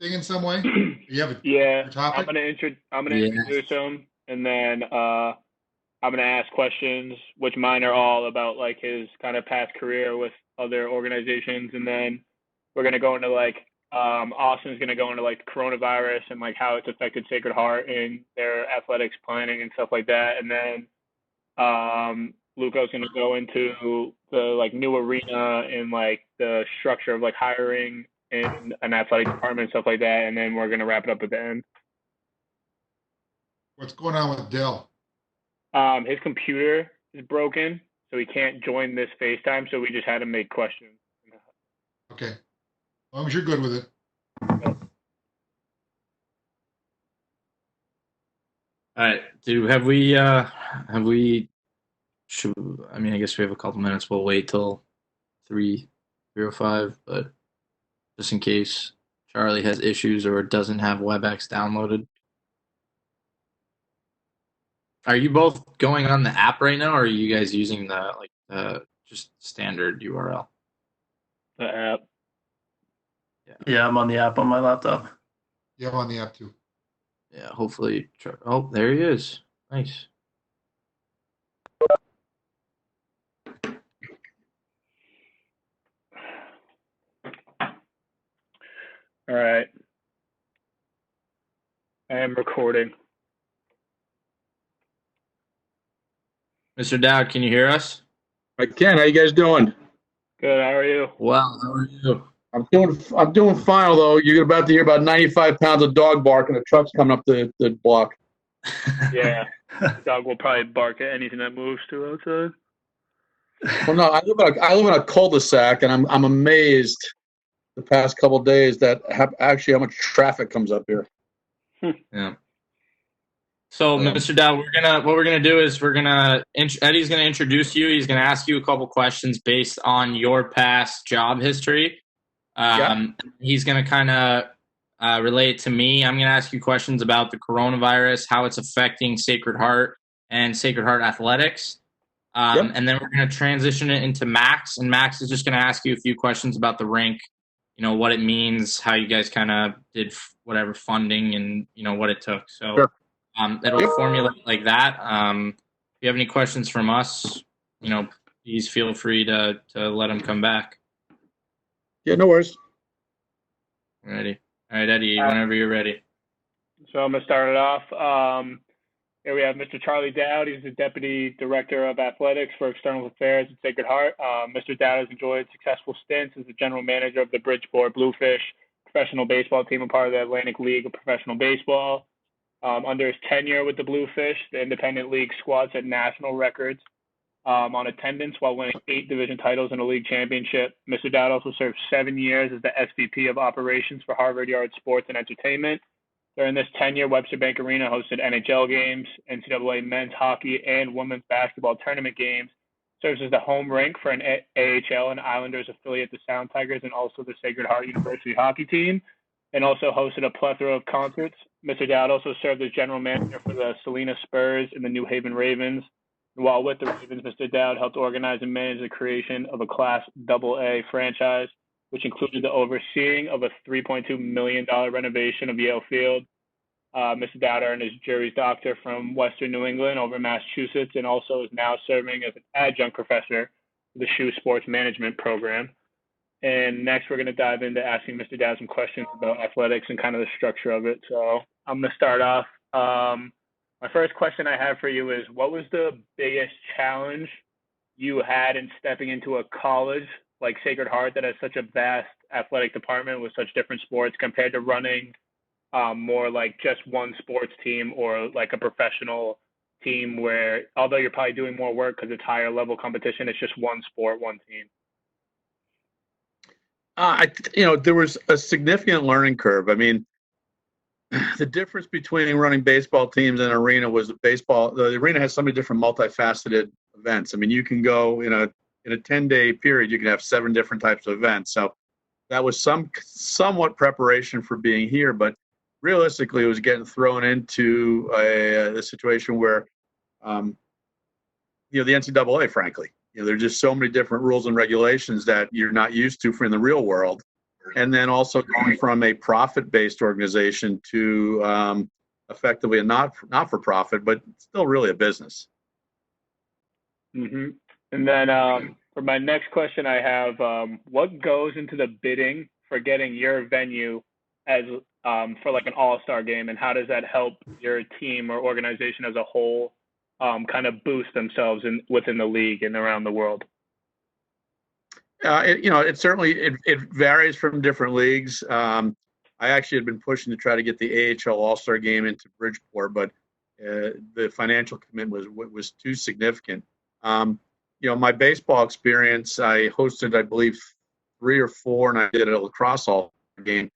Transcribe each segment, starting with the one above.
thing in some way? You have Yeah, a topic? I'm gonna introduce Yes. him, and then I'm gonna ask questions, which mine are all about like his kind of past career with other organizations, and then we're gonna go into like Austin's gonna go into like coronavirus and like how it's affected Sacred Heart in their athletics planning and stuff like that, and then Luukko's gonna go into the like new arena and like the structure of like hiring in an athletic department and stuff like that, and then we're gonna wrap it up at the end. What's going on with Dell? His computer is broken, so he can't join this FaceTime. So we just had him make questions. Okay, as long as you're good with it. All right. Have we should I mean I guess we have a couple minutes. We'll wait till 3:05, but just in case Charlie has issues or doesn't have WebEx downloaded. Are you both going on the app right now, or are you guys using the just standard URL? The app. Yeah, I'm on the app on my laptop. Yeah, I'm on the app too. Yeah, hopefully. Oh, there he is. Nice. All right. I am recording. Mr. Dowd, can you hear us? I can. How you guys doing? Good. How are you? Well, how are you? I'm doing fine. Although you're about to hear about 95 pounds of dog bark and a truck's coming up the block. Yeah. The dog will probably bark at anything that moves too outside. Well, no, I live in a cul-de-sac, and I'm amazed the past couple of days that actually how much traffic comes up here. Yeah. So, Mr. Dowd, what we're gonna do is Eddie's gonna introduce you. He's gonna ask you a couple questions based on your past job history. He's gonna kind of relate to me. I'm gonna ask you questions about the coronavirus, how it's affecting Sacred Heart and Sacred Heart athletics. And then we're going to transition it into Max, and Max is just going to ask you a few questions about the rink, what it means, how you guys kind of did whatever funding and, what it took. So Sure. It'll formulate like that. If you have any questions from us, please feel free to let them come back. Yeah, no worries. Ready? All right, Eddie, whenever you're ready. So I'm gonna start it off. Here we have Mr. Charlie Dowd. He's the Deputy Director of Athletics for External Affairs at Sacred Heart. Mr. Dowd has enjoyed successful stints as the General Manager of the Bridgeport Bluefish professional baseball team, a part of the Atlantic League of Professional Baseball. Under his tenure with the Bluefish, the Independent League squad set national records on attendance while winning 8 division titles and a league championship. Mr. Dowd also served 7 years as the SVP of Operations for Harvard Yard Sports and Entertainment. During this tenure, Webster Bank Arena hosted NHL games, NCAA men's hockey, and women's basketball tournament games. Serves as the home rink for an AHL and Islanders affiliate, the Sound Tigers, and also the Sacred Heart University hockey team, and also hosted a plethora of concerts. Mr. Dowd also served as general manager for the Salina Spurs and the New Haven Ravens. And while with the Ravens, Mr. Dowd helped organize and manage the creation of a Class AA franchise, which included the overseeing of a $3.2 million renovation of Yale Field. Mr. Dowd earned his Juris Doctor from Western New England over Massachusetts, and also is now serving as an adjunct professor for the Shoe Sports Management program. And next, we're going to dive into asking Mr. Dowd some questions about athletics and kind of the structure of it. So I'm going to start off. My first question I have for you is, what was the biggest challenge you had in stepping into a college like Sacred Heart that has such a vast athletic department with such different sports compared to running more like just one sports team or like a professional team where, although you're probably doing more work because it's higher level competition, it's just one sport, one team? There was a significant learning curve. I mean, the difference between running baseball teams and an arena was the arena has so many different multifaceted events. I mean, you can go in a 10-day period, you can have 7 different types of events. So that was somewhat preparation for being here, but realistically, it was getting thrown into a situation where, the NCAA, frankly, there are just so many different rules and regulations that you're not used to for in the real world. and then also going from a profit-based organization to effectively a not-for-profit, but still really a business. Mm-hmm. And then for my next question, I have what goes into the bidding for getting your venue as for like an all-star game, and how does that help your team or organization as a whole kind of boost themselves within the league and around the world? It certainly varies from different leagues. I actually had been pushing to try to get the AHL All-Star Game into Bridgeport, but the financial commitment was too significant. My baseball experience, I hosted, I believe, 3 or 4, and I did a lacrosse All-Star Game.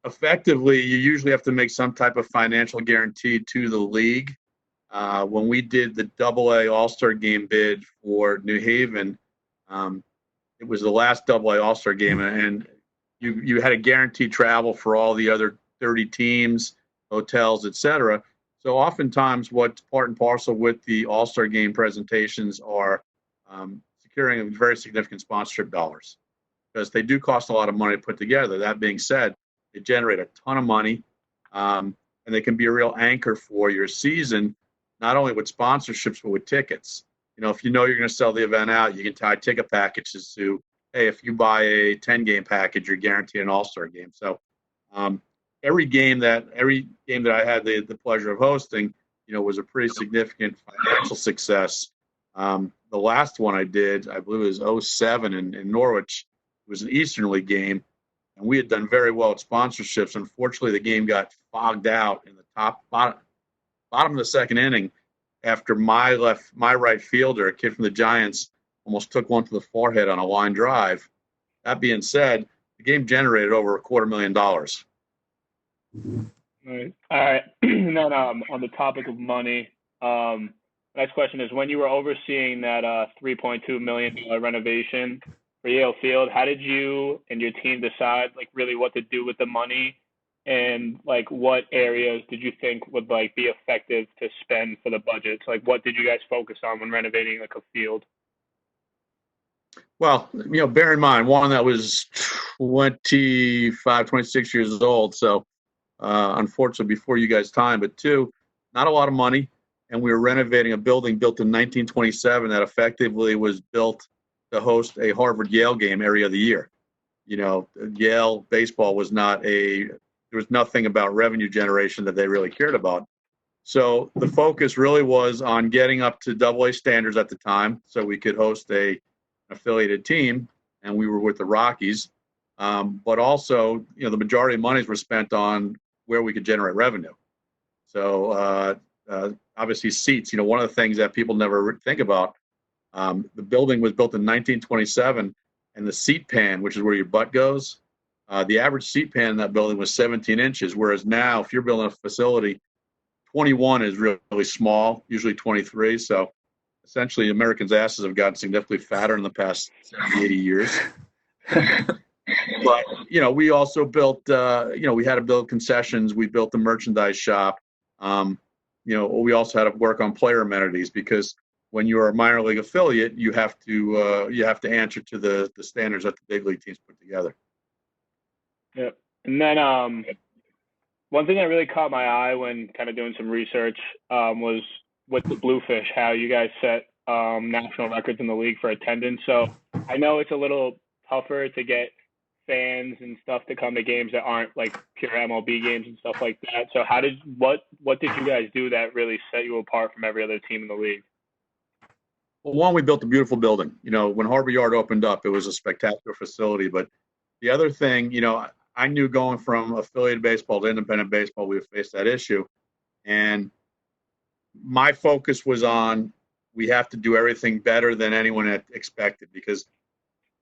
Effectively, you usually have to make some type of financial guarantee to the league. When we did the AA All-Star Game bid for New Haven, it was the last AA All-Star Game, and you had a guaranteed travel for all the other 30 teams, hotels, etc. So oftentimes what's part and parcel with the All-Star Game presentations are securing very significant sponsorship dollars, because they do cost a lot of money to put together. That being said, they generate a ton of money, and they can be a real anchor for your season, not only with sponsorships, but with tickets. If you know you're going to sell the event out, you can tie ticket packages to, hey, if you buy a 10-game package, you're guaranteed an All-Star Game. So every game that I had the pleasure of hosting, was a pretty significant financial success. The last one I did, I believe it was 2007 in Norwich. It was an Eastern League game, and we had done very well at sponsorships. Unfortunately, the game got fogged out in the bottom of the second inning after my right fielder, a kid from the Giants, almost took one to the forehead on a line drive. That being said, the game generated over $250,000. All right. And then on the topic of money, next question is, when you were overseeing that $3.2 million renovation for Yale Field, how did you and your team decide really what to do with the money, and what areas did you think would be effective to spend for the budget? So, what did you guys focus on when renovating a field? Well, bear in mind, one, that was 25, 26 years old, so unfortunately before you guys' time, but 2, not a lot of money, and we were renovating a building built in 1927 that effectively was built to host a Harvard-Yale game every other year. Yale baseball there was nothing about revenue generation that they really cared about. So the focus really was on getting up to AA standards at the time, so we could host an affiliated team, and we were with the Rockies. But also, the majority of monies were spent on where we could generate revenue. So obviously seats, one of the things that people never think about, the building was built in 1927, and the seat pan, which is where your butt goes, the average seat pan in that building was 17 inches, whereas now if you're building a facility, 21 is really small, usually 23. So essentially Americans' asses have gotten significantly fatter in the past 70, 80 years. But, we also built, we had to build concessions. We built the merchandise shop. We also had to work on player amenities, because when you're a minor league affiliate, you have to answer to the standards that the big league teams put together. Yep. And then one thing that really caught my eye when kind of doing some research was with the Bluefish, how you guys set national records in the league for attendance. So I know it's a little tougher to get fans and stuff to come to games that aren't pure MLB games and stuff like that. So what did you guys do that really set you apart from every other team in the league? Well, one, we built a beautiful building. When Harbor Yard opened up, it was a spectacular facility. But the other thing, I knew going from affiliated baseball to independent baseball, we would face that issue. And my focus was on, we have to do everything better than anyone had expected, because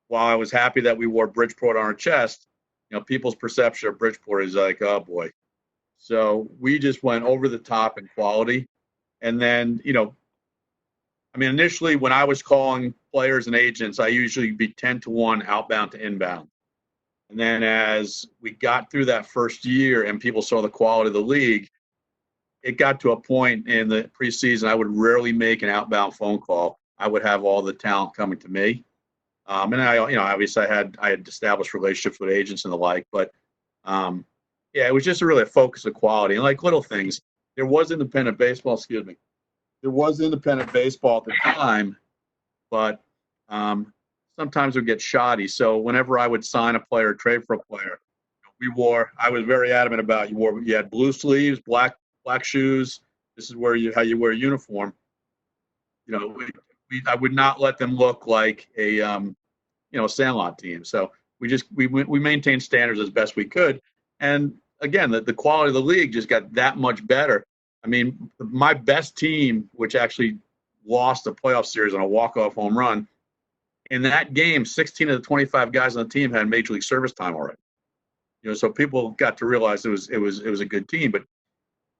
while I was happy that we wore Bridgeport on our chest, people's perception of Bridgeport is oh boy. So we just went over the top in quality. And then, initially when I was calling players and agents, I usually be 10-1 outbound to inbound. And then as we got through that first year and people saw the quality of the league, it got to a point in the preseason I would rarely make an outbound phone call. I would have all the talent coming to me. And obviously I had established relationships with agents and the like, but yeah, it was just really a focus of quality and like little things. There was independent baseball, excuse me. There was independent baseball at the time, but sometimes it would get shoddy. So whenever I would sign a player, trade for a player, I was very adamant about you had blue sleeves, black shoes. This is how you wear a uniform. I would not let them look like a Sandlot team. So we maintained standards as best we could. And again, the quality of the league just got that much better. I mean, my best team, which actually lost the playoff series on a walk-off home run, in that game, 16 of the 25 guys on the team had major league service time already. So people got to realize it was a good team. But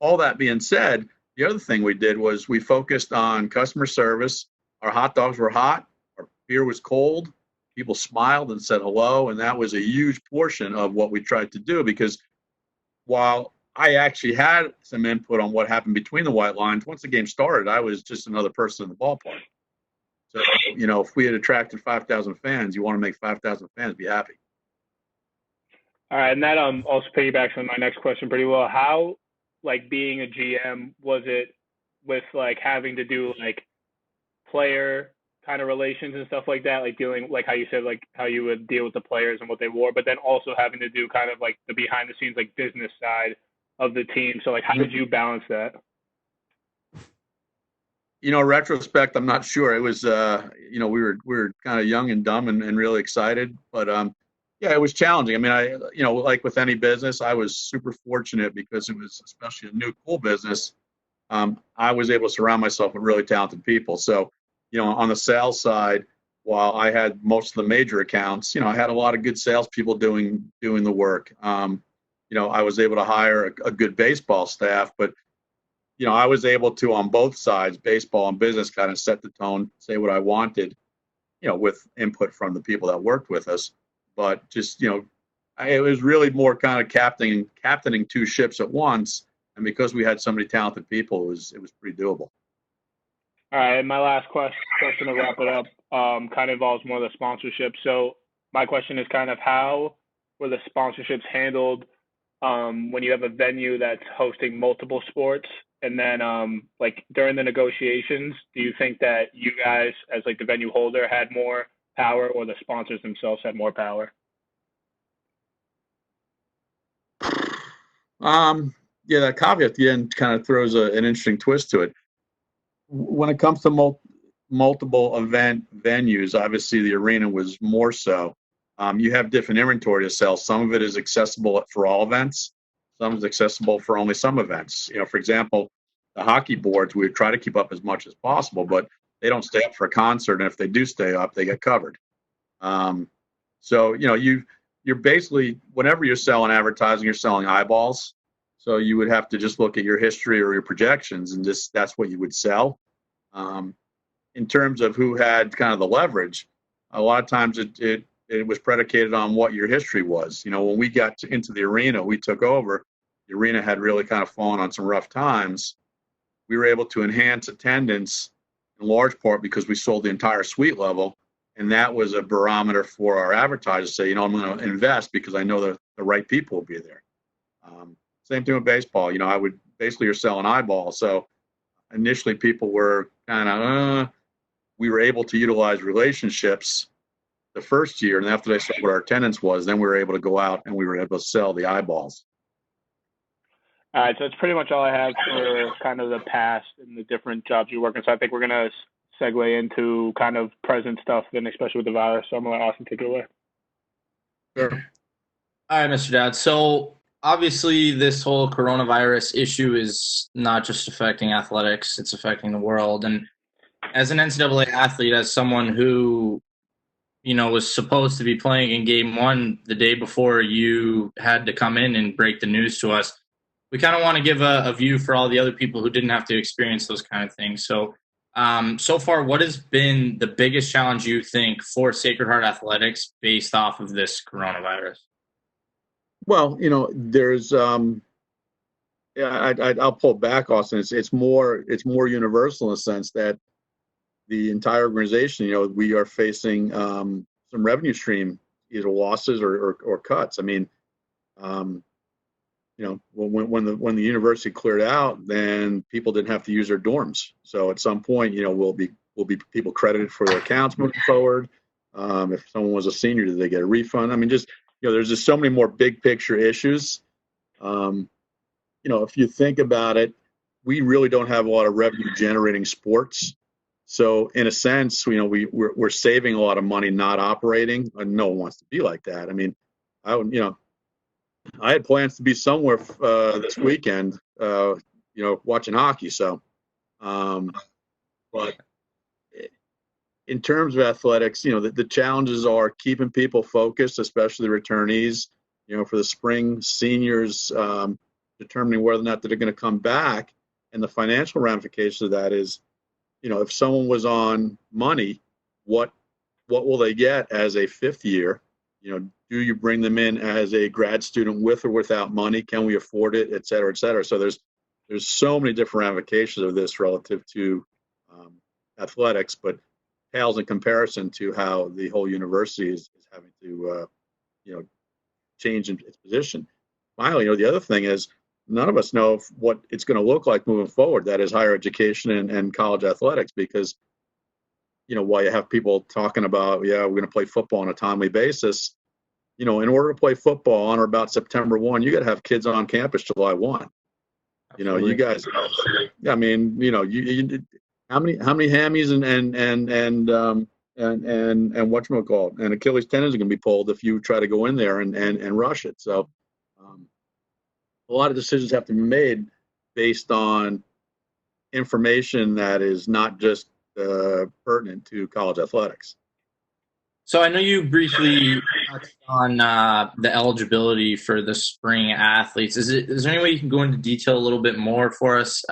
all that being said, the other thing we did was we focused on customer service. Our hot dogs were hot. Our beer was cold. People smiled and said hello, and that was a huge portion of what we tried to do, because while I actually had some input on what happened between the white lines, once the game started, I was just another person in the ballpark. So, if we had attracted 5,000 fans, you want to make 5,000 fans be happy. All right, and that also piggybacks on my next question pretty well. How, like, being a GM, was it with, like, having to do, like, player kind of relations and stuff like that, like dealing, like how you said, like how you would deal with the players and what they wore, but then also having to do kind of like the behind the scenes, like business side of the team. So like, how did you balance that? Retrospect, I'm not sure. It was, we were kind of young and dumb and really excited, but yeah, it was challenging. I mean, like with any business, I was super fortunate because it was especially a new, cool business. I was able to surround myself with really talented people. So, on the sales side, while I had most of the major accounts, I had a lot of good salespeople doing the work. I was able to hire a good baseball staff, but, I was able to, on both sides, baseball and business, kind of set the tone, say what I wanted, with input from the people that worked with us. But just, it was really more kind of captaining two ships at once. And because we had so many talented people, it was pretty doable. All right, my last question to wrap it up kind of involves more of the sponsorship. So my question is kind of how were the sponsorships handled when you have a venue that's hosting multiple sports? And then like during the negotiations, do you think that you guys as like the venue holder had more power, or the sponsors themselves had more power? Yeah, that caveat at the end kind of throws an interesting twist to it. When it comes to multiple event venues, obviously the arena was more so. You have different inventory to sell. Some of it is accessible for all events. Some is accessible for only some events. For example, the hockey boards, we try to keep up as much as possible, but they don't stay up for a concert. And if they do stay up, they get covered. So, you're basically, whenever you're selling advertising, you're selling eyeballs. So you would have to just look at your history or your projections, and that's what you would sell. In terms of who had kind of the leverage, a lot of times it was predicated on what your history was. When we got into the arena, we took over. The arena had really kind of fallen on some rough times. We were able to enhance attendance in large part because we sold the entire suite level, and that was a barometer for our advertisers to say, I'm going to invest because I know the right people will be there. Same thing with baseball. You're selling eyeballs. So initially people were kind of, we were able to utilize relationships the first year. And after they saw what our attendance was, then we were able to go out and we were able to sell the eyeballs. All right. So that's pretty much all I have for kind of the past and the different jobs you work in. So I think we're going to segue into kind of present stuff, and especially with the virus. So I'm going to let Austin take it away. Sure. All right, Mr. Dowd. So obviously this whole coronavirus issue is not just affecting athletics, it's affecting the world. And as an NCAA athlete, as someone who, was supposed to be playing in game one the day before you had to come in and break the news to us, we kind of want to give a view for all the other people who didn't have to experience those kind of things. So, so far, what has been the biggest challenge you think for Sacred Heart Athletics based off of this coronavirus? Well, there's I'll pull back, Austin. It's more universal in the sense that the entire organization, we are facing revenue stream, either losses or cuts. I mean, when the university cleared out, then people didn't have to use their dorms. So at some point, will be people credited for their accounts moving forward. If someone was a senior, did they get a refund? I mean, just there's just so many more big picture issues. If you think about it, we really don't have a lot of revenue generating sports. So in a sense, we're saving a lot of money not operating, and no one wants to be like that. I mean, I had plans to be somewhere this weekend, watching hockey. So, but in terms of athletics, the challenges are keeping people focused, especially the returnees. For the spring seniors, determining whether or not they're going to come back, and the financial ramifications of that is, if someone was on money, what will they get as a fifth year? Do you bring them in as a grad student with or without money? Can we afford it, et cetera, et cetera? So there's so many different ramifications of this relative to athletics, but pales in comparison to how the whole university is having to, change its position. Finally, the other thing is none of us know what it's going to look like moving forward. That is higher education and college athletics, because, while you have people talking about, we're going to play football on a timely basis, in order to play football on or about September 1, you got to have kids on campus July 1. You guys, I mean, how many hammies and whatchamacallit, and Achilles tendons are going to be pulled if you try to go in there and rush it. So a lot of decisions have to be made based on information that is not just pertinent to college athletics. So I know you briefly touched on the eligibility for the spring athletes. Is there any way you can go into detail a little bit more for us?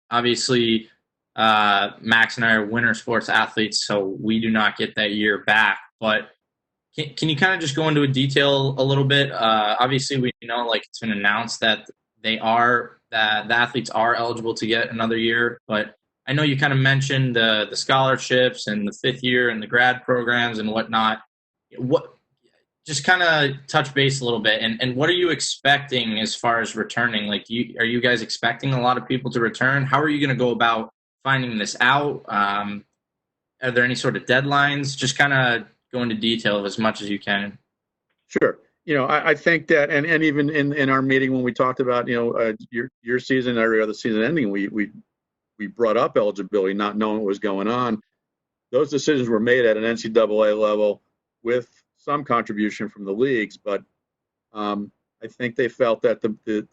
Obviously, Max and I are winter sports athletes, so we do not get that year back. But can you kind of just go into a detail a little bit? Obviously, we know it's been announced that the athletes are eligible to get another year, but I know you kind of mentioned the scholarships and the fifth year and the grad programs and whatnot. Just kind of touch base a little bit, and what are you expecting as far as returning? Are you guys expecting a lot of people to return? How are you going to go about finding this out? Are there any sort of deadlines? Just kind of go into detail as much as you can. Sure. I think that, and even in our meeting when we talked about, your season, every other season ending, we brought up eligibility, not knowing what was going on. Those decisions were made at an NCAA level with some contribution from the leagues, but I think they felt that the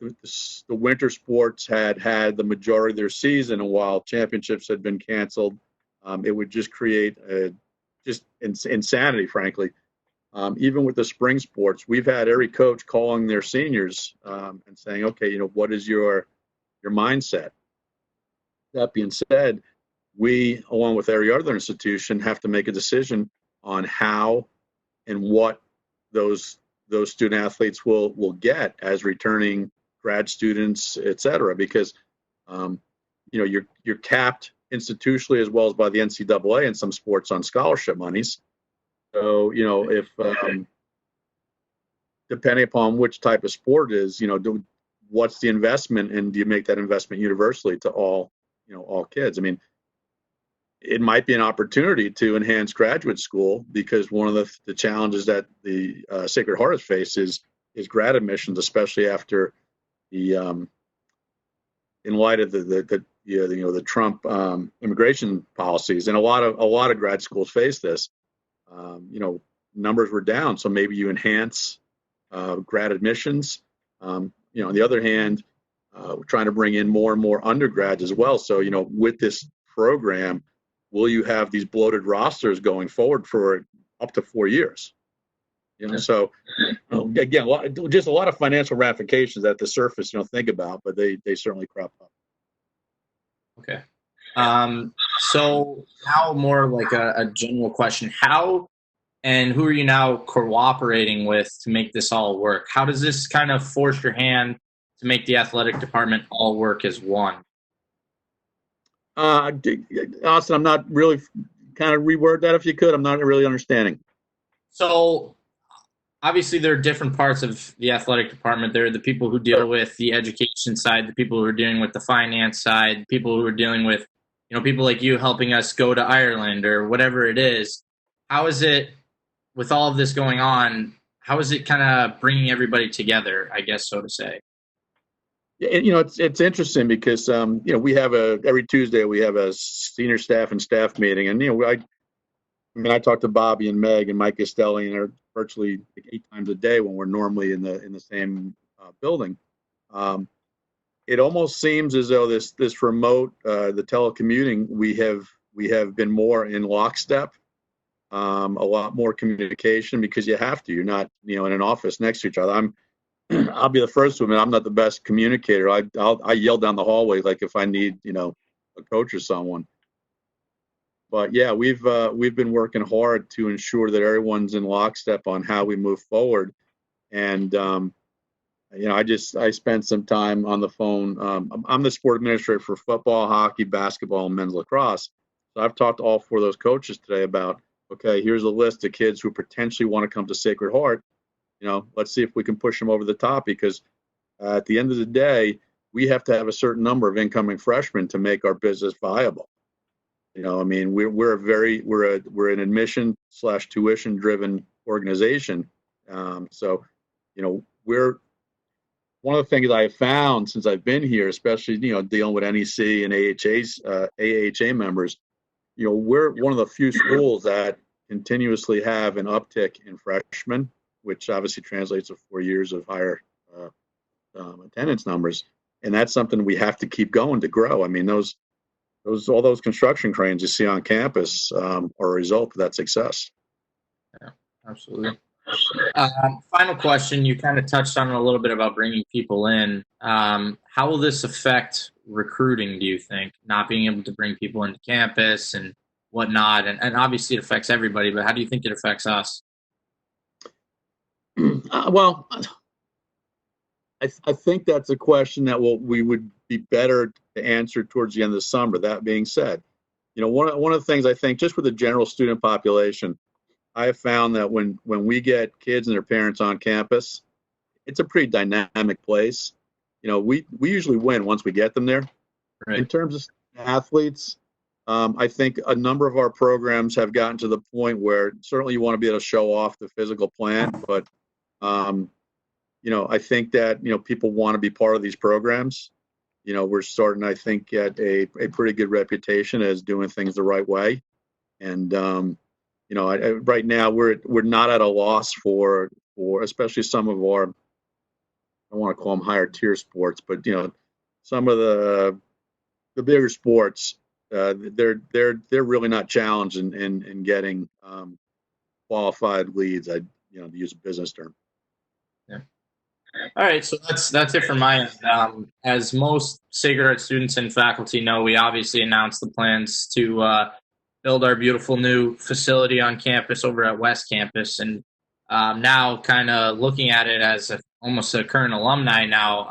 winter sports had the majority of their season, and while championships had been canceled, it would just create insanity, frankly. Even with the spring sports, we've had every coach calling their seniors and saying, okay, what is your mindset? That being said, we, along with every other institution, have to make a decision on how and what those student athletes will get as returning grad students, et cetera, because you're capped institutionally as well as by the NCAA in some sports on scholarship monies. So if depending upon which type of sport it is, what's the investment, and do you make that investment universally to all kids? I mean, it might be an opportunity to enhance graduate school, because one of the challenges that the Sacred Heart has faced is grad admissions, especially after in light of the Trump immigration policies, and a lot of grad schools face this. Numbers were down, so maybe you enhance grad admissions. On the other hand, we're trying to bring in more and more undergrads as well. So, with this program, will you have these bloated rosters going forward for up to 4 years? So again, just a lot of financial ramifications at the surface you don't think about, but they certainly crop up. Okay. So now more like a general question. How and who are you now cooperating with to make this all work? How does this kind of force your hand to make the athletic department all work as one? Austin, I'm not really, kind of reword that if you could. I'm not really understanding. So obviously there are different parts of the athletic department. There are the people who deal with the education side, the people who are dealing with the finance side, people who are dealing with, people like you helping us go to Ireland or whatever it is. How is it, with all of this going on, how is it kind of bringing everybody together, I guess, so to say? It's interesting because we have every Tuesday we have a senior staff and staff meeting, and I talk to Bobby and Meg and Mike Castelli, and they're virtually 8 times a day when we're normally in the same building. It almost seems as though this remote, the telecommuting, we have been more in lockstep, a lot more communication because you have to. You're not in an office next to each other. I'll be the first to admit I'm not the best communicator. I yell down the hallway like if I need a coach or someone. But yeah, we've been working hard to ensure that everyone's in lockstep on how we move forward. And I spent some time on the phone. I'm the sport administrator for football, hockey, basketball, and men's lacrosse. So I've talked to all 4 of those coaches today about, okay, here's a list of kids who potentially want to come to Sacred Heart. Let's see if we can push them over the top, because at the end of the day, we have to have a certain number of incoming freshmen to make our business viable. We're an admission / tuition driven organization. So we're one of the things I have found since I've been here, especially dealing with NEC and AHA members. We're one of the few schools that continuously have an uptick in freshmen, which obviously translates to 4 years of higher attendance numbers, and that's something we have to keep going to grow. I mean, all those construction cranes you see on campus are a result of that success. Yeah, absolutely. Final question. You kind of touched on it a little bit about bringing people in. How will this affect recruiting, do you think, not being able to bring people into campus and whatnot? And obviously it affects everybody, but how do you think it affects us? Well, I think that's a question that we would be better to answer towards the end of the summer. That being said, one of the things I think, just with the general student population, I have found that when we get kids and their parents on campus, it's a pretty dynamic place. We usually win once we get them there. Right. In terms of athletes, I think a number of our programs have gotten to the point where certainly you want to be able to show off the physical plant, but I think that people want to be part of these programs. We're starting, I think, get a pretty good reputation as doing things the right way, and right now we're not at a loss for especially some of our, I don't want to call them higher tier sports, but some of the bigger sports, they're really not challenged in getting qualified leads. To use a business term. Yeah. All right, so that's it from my end. As most Sacred Heart students and faculty know, we obviously announced the plans to build our beautiful new facility on campus over at West Campus, and now kind of looking at it as almost a current alumni now,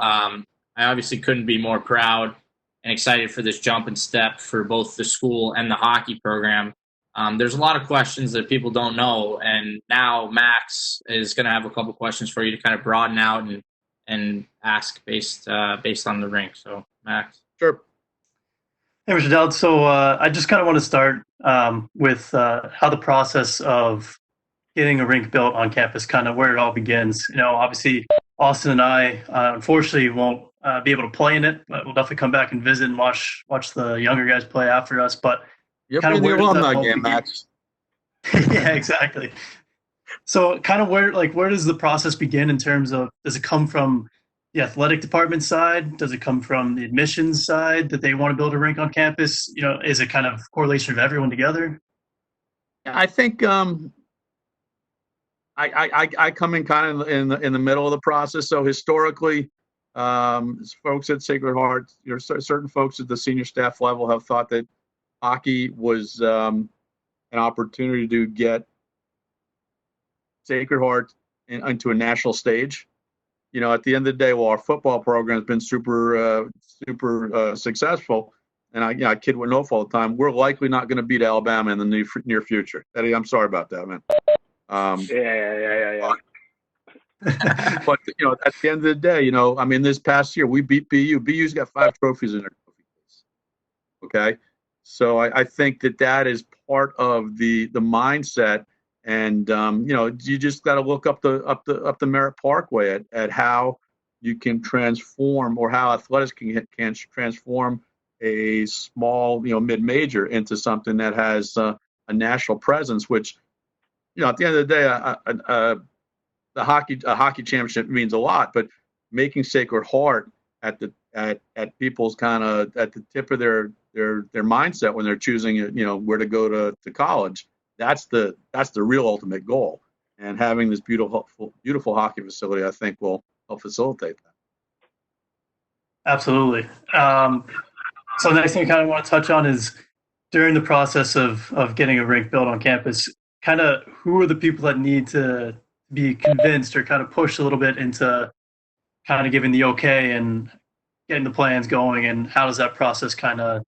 I obviously couldn't be more proud and excited for this jump and step for both the school and the hockey program. There's a lot of questions that people don't know, and now Max is going to have a couple questions for you to kind of broaden out and ask based on the rink. So, Max. Sure. Hey, Mr. Dowd. So I just kind of want to start with how the process of getting a rink built on campus, kind of where it all begins. Obviously, Austin and I, unfortunately, won't be able to play in it, but we'll definitely come back and visit and watch the younger guys play after us. But you're kind of the alumni game, Max. Yeah, exactly. So kind of where does the process begin in terms of, does it come from the athletic department side? Does it come from the admissions side that they want to build a rink on campus? Is it kind of correlation of everyone together? I think I come in kind of in the middle of the process. So historically, folks at Sacred Heart, certain folks at the senior staff level have thought that hockey was an opportunity to get Sacred Heart into a national stage. At the end of the day, while our football program has been super successful, and I kid with North all the time, we're likely not going to beat Alabama in the near future. Eddie, I'm sorry about that, man. Yeah. But at the end of the day, I mean, this past year we beat BU. BU's got 5 trophies in their trophy case. Okay, so I think that is part of the mindset, and you just got to look up the Merritt Parkway at how you can transform, or how athletics can transform a small mid-major into something that has a national presence. Which at the end of the day, a hockey championship means a lot, but making Sacred Heart at people's kind of at the tip of their mindset when they're choosing where to go to college, that's the real ultimate goal. And having this beautiful hockey facility, I think, will help facilitate that. Absolutely. So the next thing I kind of want to touch on is during the process of getting a rink built on campus, kind of who are the people that need to be convinced or kind of pushed a little bit into kind of giving the okay and getting the plans going, and how does that process kind of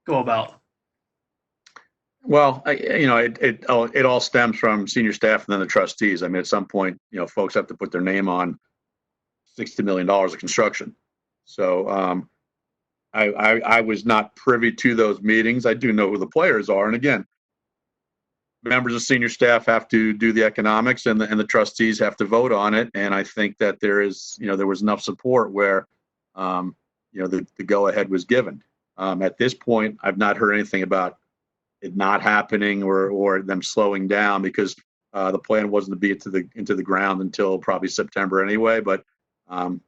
go about? Well, it all stems from senior staff and then the trustees. I mean, at some point, folks have to put their name on $60 million of construction. So I was not privy to those meetings. I do know who the players are, and again, members of senior staff have to do the economics, and the trustees have to vote on it. And I think that there was enough support where the go ahead was given. At this point, I've not heard anything about it not happening or them slowing down, because the plan wasn't to be into the ground until probably September anyway. But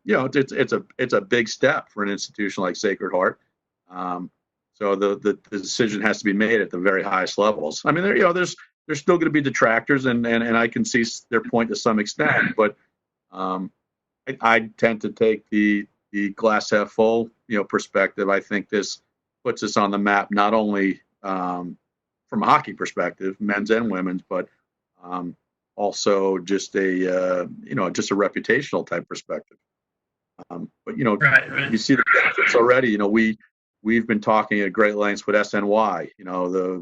it's a big step for an institution like Sacred Heart. So the decision has to be made at the very highest levels. I mean, there's still going to be detractors, and I can see their point to some extent, but I tend to take the glass half full perspective. I think this puts us on the map, not only from a hockey perspective, men's and women's, but also just a reputational type perspective. But Right. You see the benefits already. We've been talking at great lengths with SNY.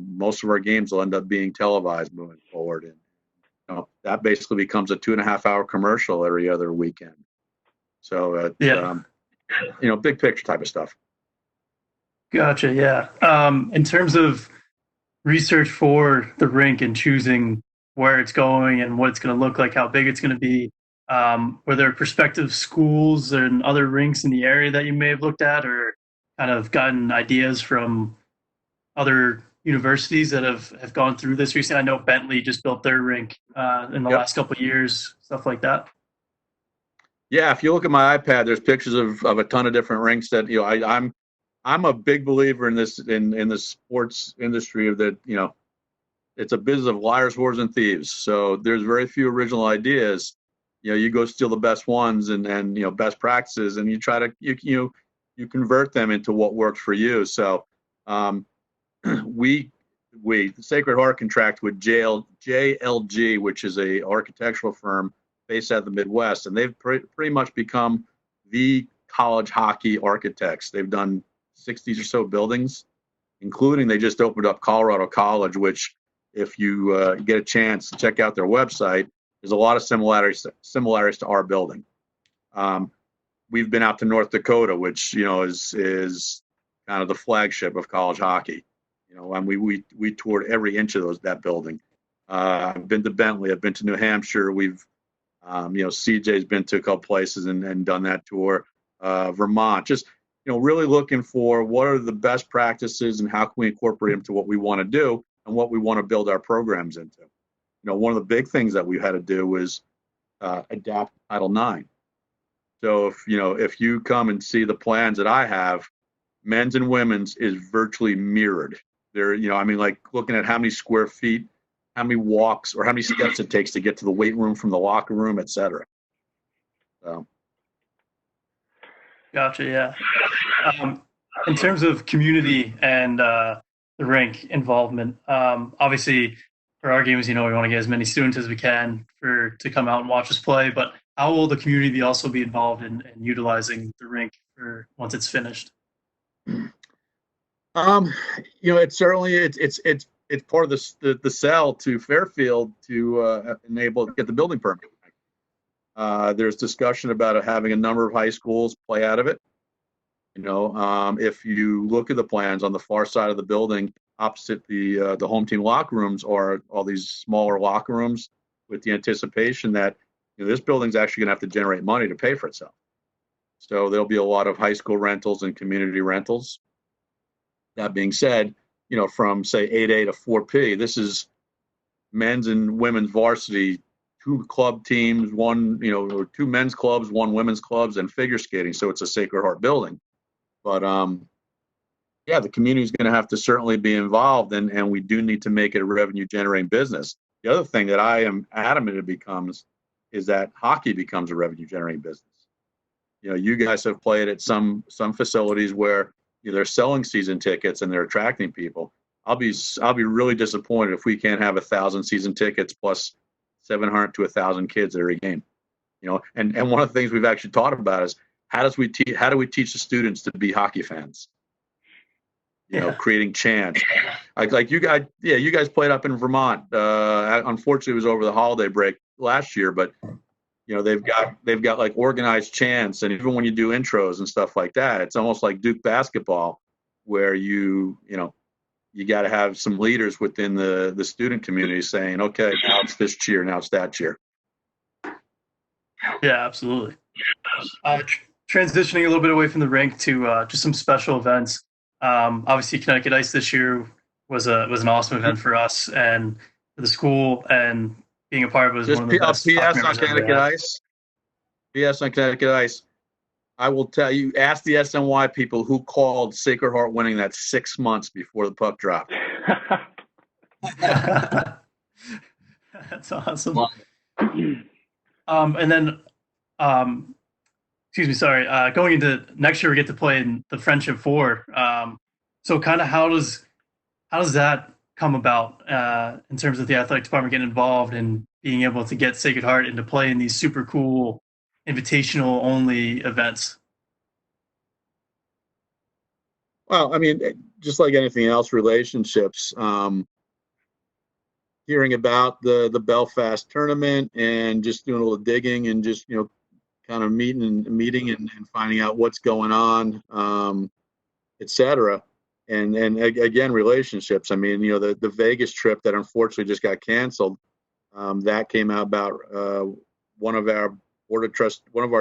Most of our games will end up being televised moving forward, and that basically becomes a 2.5-hour commercial every other weekend. So big picture type of stuff. Gotcha. Yeah. In terms of research for the rink and choosing where it's going and what it's going to look like, how big it's going to be, were there prospective schools and other rinks in the area that you may have looked at, or kind of gotten ideas from other universities that have gone through this recently? I know Bentley just built their rink in the last couple of years, stuff like that. Yeah, if you look at my iPad, there's pictures of a ton of different rinks that I'm a big believer in this in the sports industry of that. It's a business of liars, whores, and thieves. So there's very few original ideas. You go steal the best ones and best practices, and you try to you convert them into what works for you. So we the Sacred Heart contract with JLG, which is a architectural firm based out of the Midwest, and they've pretty much become the college hockey architects. They've done 60 or so buildings, including they just opened up Colorado College, which if you get a chance to check out their website, there's a lot of similarities to our building. We've been out to North Dakota, which is kind of the flagship of college hockey. And we toured every inch of that building. I've been to Bentley. I've been to New Hampshire. We've CJ's been to a couple places and done that tour. Vermont. Just really looking for what are the best practices and how can we incorporate them to what we want to do and what we want to build our programs into. One of the big things that we had to do was adapt Title IX. So if you come and see the plans that I have, men's and women's is virtually mirrored. There, like looking at how many square feet, how many walks, or how many steps it takes to get to the weight room from the locker room, et cetera. So. Gotcha. Yeah. In terms of community and the rink involvement, obviously for our games, we want to get as many students as we can to come out and watch us play. But how will the community also be involved in utilizing the rink for once it's finished? It's certainly it's it's part of the sell to Fairfield to get the building permit. There's discussion about having a number of high schools play out of it. If you look at the plans on the far side of the building, opposite the home team locker rooms, are all these smaller locker rooms with the anticipation that this building's actually going to have to generate money to pay for itself. So there'll be a lot of high school rentals and community rentals. That being said, from say 8A to 4P, this is men's and women's varsity, 2 club teams, or 2 men's clubs, 1 women's clubs, and figure skating. So it's a Sacred Heart building. But the community is going to have to certainly be involved, and we do need to make it a revenue generating business. The other thing that I am adamant it becomes is that hockey becomes a revenue generating business. You guys have played at some facilities where they're selling season tickets and they're attracting people. I'll be really disappointed if we can't have 1,000 season tickets plus 700 to 1,000 kids at every game. And one of the things we've actually taught about is how do we teach the students to be hockey fans? Creating chants. Like you guys played up in Vermont. Unfortunately, it was over the holiday break last year, but they've got like organized chants, and even when you do intros and stuff like that, it's almost like Duke basketball, where you got to have some leaders within the student community saying, okay, now it's this cheer, now it's that cheer. Yeah, absolutely. Transitioning a little bit away from the rink to just some special events. Obviously, Connecticut Ice this year was an awesome event for us and for the school, and being a part of it was Just one of the best. PS on Connecticut Ice. PS on Connecticut Ice. I will tell you, ask the SNY people who called Sacred Heart winning that 6 months before the puck dropped. That's awesome. And then, excuse me, sorry. Going into next year, we get to play in the Friendship Four. So, kind of, how does that come about in terms of the athletic department getting involved and being able to get Sacred Heart into play in these super cool invitational only events? Well, I mean, just like anything else, relationships. Hearing about the Belfast tournament and just doing a little digging and just kind of meeting and finding out what's going on, etc. And again, relationships. I mean, the Vegas trip that unfortunately just got canceled. That came out about one of our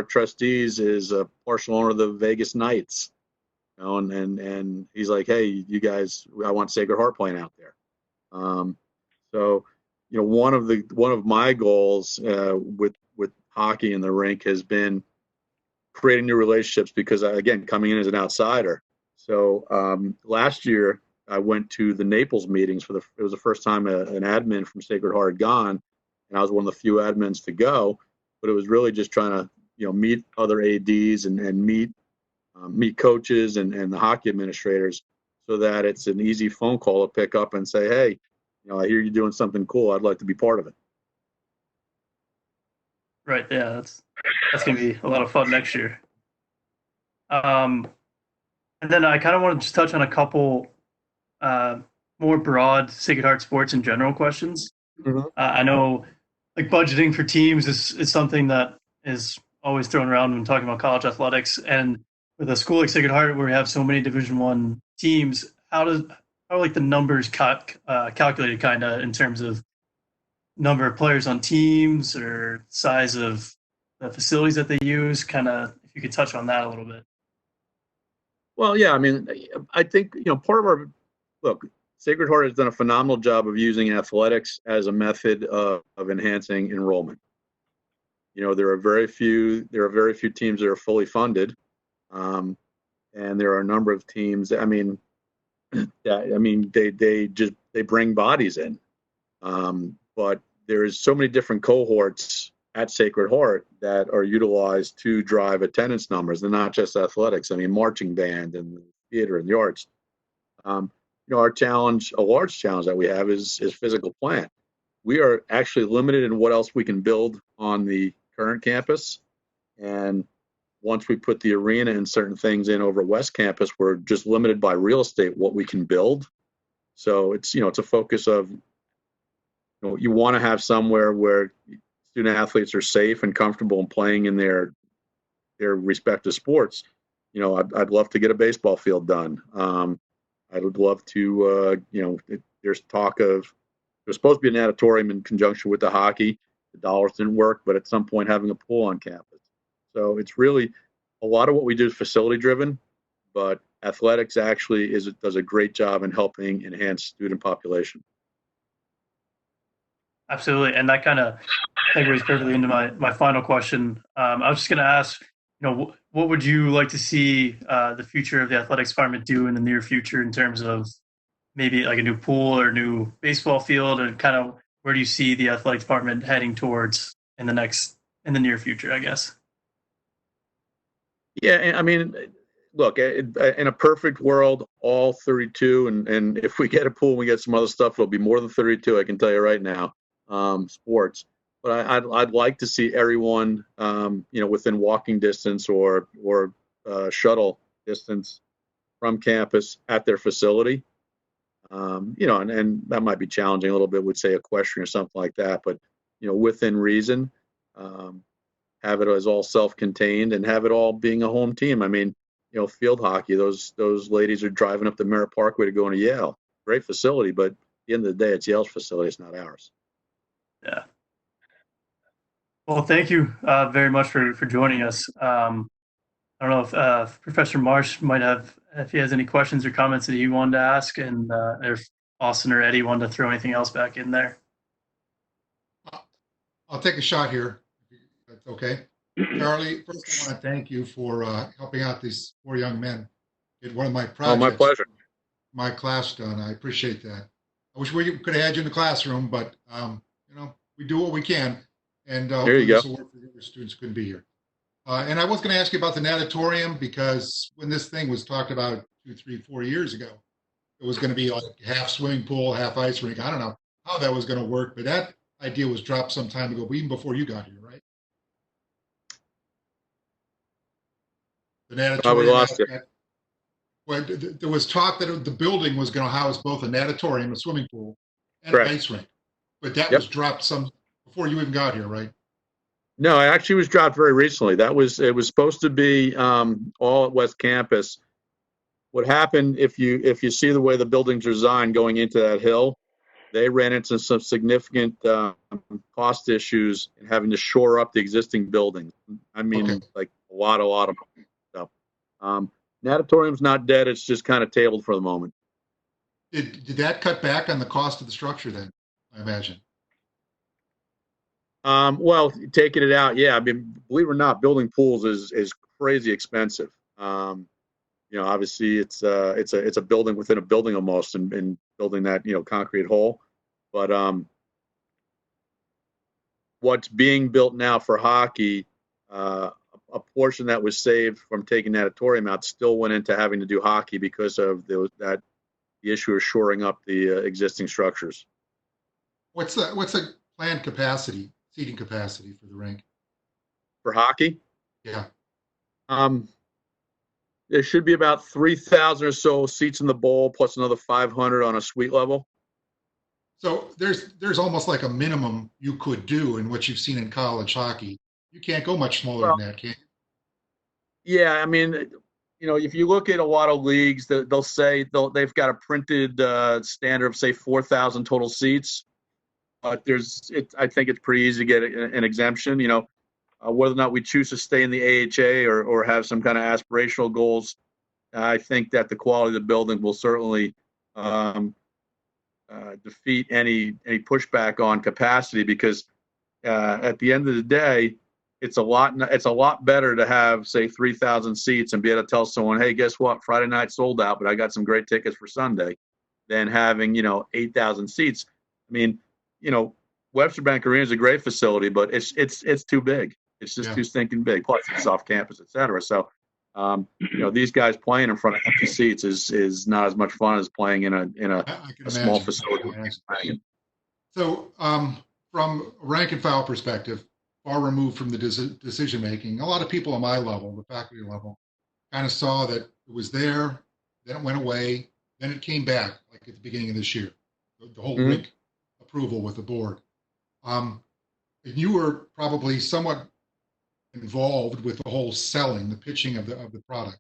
trustees is a partial owner of the Vegas Knights. And he's like, hey, you guys, I want Sacred Heart playing out there. So, one of my goals with hockey in the rink has been creating new relationships because, again, coming in as an outsider. So last year I went to the Naples meetings it was the first time an admin from Sacred Heart had gone, and I was one of the few admins to go. But it was really just trying to meet other ADs and meet coaches and the hockey administrators, so that it's an easy phone call to pick up and say, hey, I hear you're doing something cool. I'd like to be part of it. Right. Yeah, that's going to be a lot of fun next year. And then I kind of want to just touch on a couple more broad Sacred Heart sports in general questions. Mm-hmm. I know like budgeting for teams is something that is always thrown around when talking about college athletics. And with a school like Sacred Heart, where we have so many Division I teams, how are like the numbers calculated kind of in terms of number of players on teams or size of the facilities that they use? Kind of, if you could touch on that a little bit. Well, yeah, I mean, I think, part of look, Sacred Heart has done a phenomenal job of using athletics as a method of enhancing enrollment. There are very few teams that are fully funded. And there are a number of teams that, they bring bodies in. But there's so many different cohorts at Sacred Heart that are utilized to drive attendance numbers, and not just athletics. Marching band and theater and the arts. Our challenge, a large challenge that we have is physical plant. We are actually limited in what else we can build on the current campus. And once we put the arena and certain things in over West Campus, we're just limited by real estate, what we can build. So it's a focus of you want to have somewhere where student athletes are safe and comfortable in playing in their respective sports. I'd love to get a baseball field done. I would love to, there's talk of, there's supposed to be an natatorium in conjunction with the hockey. The dollars didn't work, but at some point having a pool on campus. So it's really a lot of what we do is facility driven, but athletics actually does a great job in helping enhance student population. Absolutely, and that kind of segues perfectly into my final question. I was just going to ask, what would you like to see the future of the athletics department do in the near future in terms of maybe like a new pool or new baseball field, and kind of where do you see the athletics department heading towards in the near future, I guess? Yeah, I mean, look, in a perfect world, all 32, and if we get a pool and we get some other stuff, it'll be more than 32. I can tell you right now, sports. But I'd like to see everyone, within walking distance or shuttle distance from campus at their facility. And that might be challenging a little bit with, say, equestrian or something like that. But within reason, have it as all self-contained and have it all being a home team. I mean, field hockey, those ladies are driving up the Merritt Parkway to go into Yale. Great facility, but at the end of the day, it's Yale's facility. It's not ours. Yeah. Well, thank you very much for joining us. I don't know if Professor Marsh might have, if he has any questions or comments that he wanted to ask, and if Austin or Eddie wanted to throw anything else back in there. I'll take a shot here. That's okay. Charlie, first I want to thank you for helping out these 4 young men. Did one of my projects. Oh, my pleasure. My class done. I appreciate that. I wish we could have had you in the classroom, but we do what we can, and there you go. This will work for the other students who couldn't be here. And I was going to ask you about the natatorium, because when this thing was talked about 2, 3, 4 years ago, it was going to be like half swimming pool, half ice rink. I don't know how that was going to work, but that idea was dropped some time ago, even before you got here, right? The natatorium. We lost it. Well, there was talk that the building was going to house both a natatorium, a swimming pool, and Correct. an ice rink, but that was dropped some before you even got here, right? No, it actually was dropped very recently. It was supposed to be all at West Campus. What happened, if you see the way the buildings are designed going into that hill, they ran into some significant cost issues in having to shore up the existing buildings. I mean, like a lot of stuff. Natatorium's not dead. It's just kind of tabled for the moment. Did that cut back on the cost of the structure then, I imagine? Well, taking it out, yeah. I mean, believe it or not, building pools is crazy expensive. Obviously it's a building within a building almost, and building that concrete hole. But what's being built now for hockey, a portion that was saved from taking natatorium out still went into having to do hockey because of the issue of shoring up the existing structures. What's the planned capacity, seating capacity for the rink? For hockey? Yeah. There should be about 3,000 or so seats in the bowl, plus another 500 on a suite level. So there's almost like a minimum you could do in what you've seen in college hockey. You can't go much smaller than that, can you? Yeah, I mean, if you look at a lot of leagues, they'll say they've got a printed standard of, say, 4,000 total seats. But I think it's pretty easy to get an exemption. Whether or not we choose to stay in the AHA or have some kind of aspirational goals, I think that the quality of the building will certainly defeat any pushback on capacity, because at the end of the day, it's a lot better to have, say, 3,000 seats and be able to tell someone, hey, guess what? Friday night sold out, but I got some great tickets for Sunday, than having 8,000 seats. I mean, Webster Bank Arena is a great facility, but it's too big. It's just too stinking big. Plus, it's off campus, et cetera. So, these guys playing in front of empty seats is not as much fun as playing in a small facility. So, from a rank and file perspective, far removed from the decision making, a lot of people on my level, the faculty level, kind of saw that it was there, then it went away, Then it came back like at the beginning of this year, the whole Mhm. rink approval with the board. And you were probably somewhat involved with the whole selling, the pitching of the product.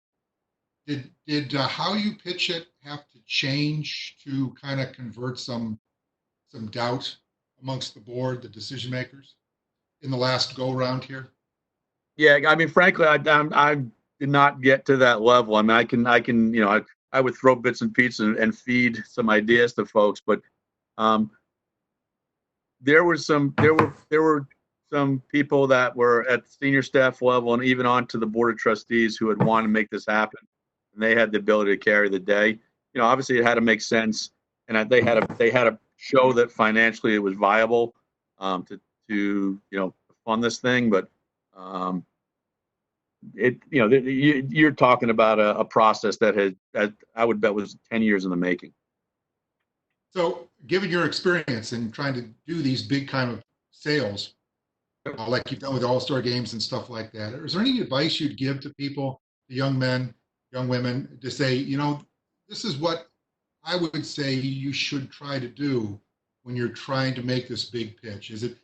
Did how you pitch it have to change to kind of convert some doubt amongst the board, the decision makers, in the last go round here? Yeah, I mean, frankly, I did not get to that level. I mean, I can, I would throw bits and pieces and feed some ideas to folks, but um, there were some people that were at senior staff level and even on to the board of trustees who had wanted to make this happen, and they had the ability to carry the day. Obviously, it had to make sense, and they had to show that financially it was viable to fund this thing, but. You're talking about a process that I would bet was 10 years in the making. So, given your experience in trying to do these big kind of sales, like you've done with All-Star games and stuff like that, is there any advice you'd give to people, to young men, young women, to say, this is what I would say you should try to do when you're trying to make this big pitch? Is it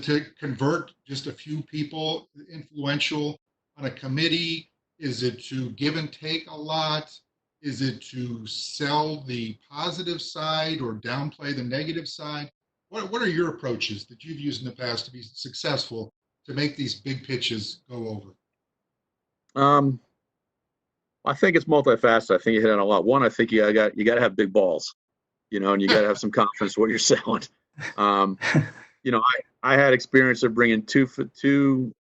to convert just a few people influential on a committee? Is it to give and take a lot? Is it to sell the positive side or downplay the negative side? What are your approaches that you've used in the past to be successful to make these big pitches go over? I think it's multifaceted. I think you hit on a lot. One, I think you got to have big balls, and you got to have some confidence in what you're selling. I had experience of bringing two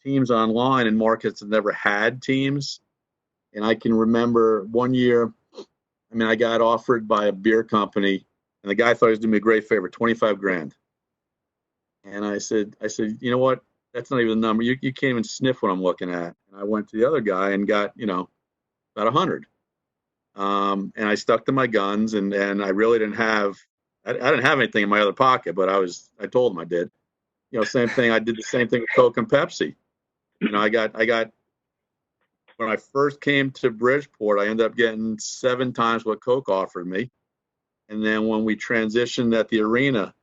teams online in markets that never had teams. And I can remember one year, I got offered by a beer company, and the guy thought he was doing me a great favor, 25 grand. And I said, you know what? That's not even the number. You can't even sniff what I'm looking at. And I went to the other guy and got, about 100. And I stuck to my guns, and I really didn't have, I didn't have anything in my other pocket, but I told him I did. Same thing. I did the same thing with Coke and Pepsi. I got when I first came to Bridgeport, I ended up getting 7 times what Coke offered me. And then when we transitioned at the arena,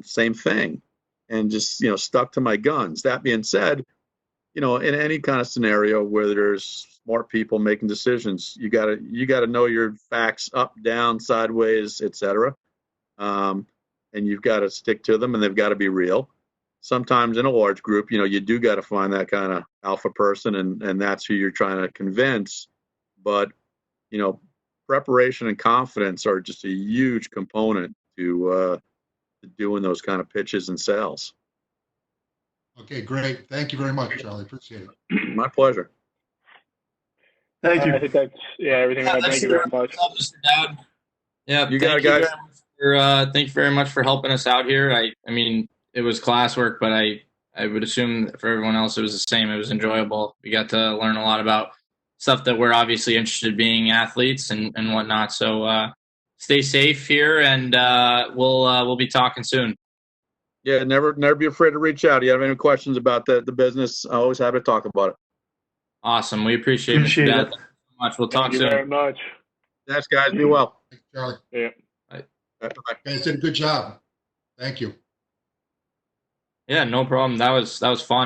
same thing, and just, stuck to my guns. That being said, in any kind of scenario where there's smart people making decisions, you gotta know your facts up, down, sideways, etc. And you've got to stick to them, and they've got to be real. Sometimes in a large group, you do got to find that kind of alpha person, and that's who you're trying to convince. But, preparation and confidence are just a huge component to doing those kind of pitches and sales. Okay, great. Thank you very much, Charlie. Appreciate it. My pleasure. Thank you. I think that's everything. Thank you very much. Mr. Dowd. Yeah, You got it, guys. Thank you very much for helping us out here. I mean, it was classwork, but I would assume for everyone else it was the same. It was enjoyable. We got to learn a lot about stuff that we're obviously interested in, being athletes and whatnot. So stay safe here, and we'll be talking soon. Yeah, never be afraid to reach out. If you have any questions about the business, I'm always happy to talk about it. Awesome. We appreciate it, Mr. Dowd. Thank you so much. We'll talk Thank you soon. very much. Thanks, guys. Be well. Thanks, Charlie. Yeah. Bye-bye. You guys did a good job. Thank you. Yeah, no problem. That was fun.